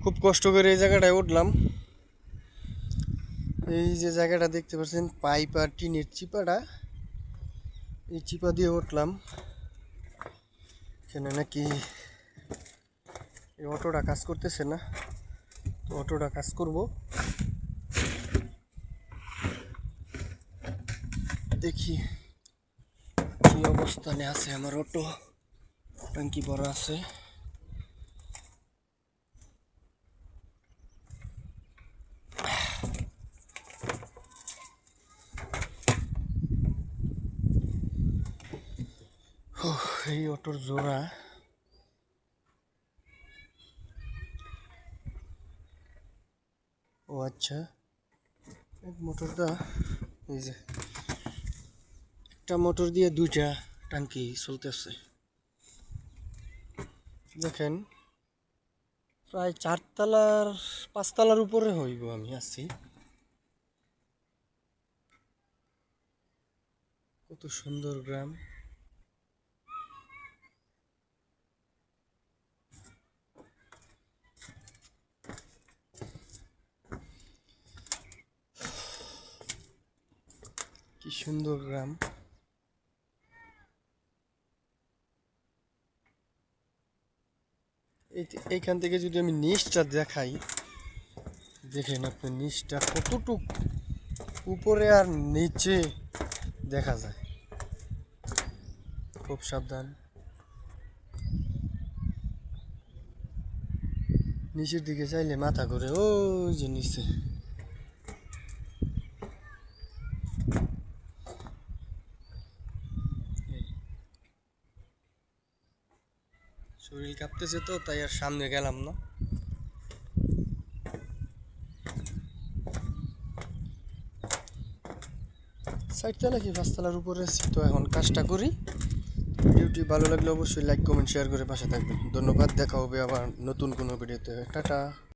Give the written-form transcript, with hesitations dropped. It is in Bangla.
খুব কষ্ট করে এই জায়গাটায় উঠলাম। এই যে জায়গাটা দেখতে পাচ্ছেন পাইপ আর টিনের চিপাটা, এই চিপা দিয়ে উঠলাম। এখানে নাকি এই অটোটা কাজ করতেছে না, তো অটোটা কাজ করব। দেখি কি অবস্থানে আছে আমার অটো। ট্যাঙ্কি ভরা আছে। এই অটোর জোড়া। ও আচ্ছা, মোটরটা এই যে একটা মোটর দিয়ে দুইটা ট্যাঙ্কি চলতেছে। দেখেন প্রায় 4তলার 5তলার উপরে হইব আমি আছি। কত সুন্দর গ্রাম। কি সুন্দর গ্রাম। এইখান থেকে যদি আমি নিচটা দেখাই, দেখেন আপনি নিচটা কতটুক উপরে আর নিচে দেখা যায়। খুব সাবধান। নিচের দিকে চাইলে মাথা করে ওই যে নিচে। শরীর কাঁপতেছে তো তাই আর সামনে গেলাম না। চারতলা কি 5তলার উপরে আছি, তো এখন কাজটা করি। ভিডিওটি ভালো লাগলে অবশ্যই লাইক কমেন্ট শেয়ার করে পাশে থাকবেন। ধন্যবাদ। দেখা হবে আবার নতুন কোনো ভিডিওতে। টাটা।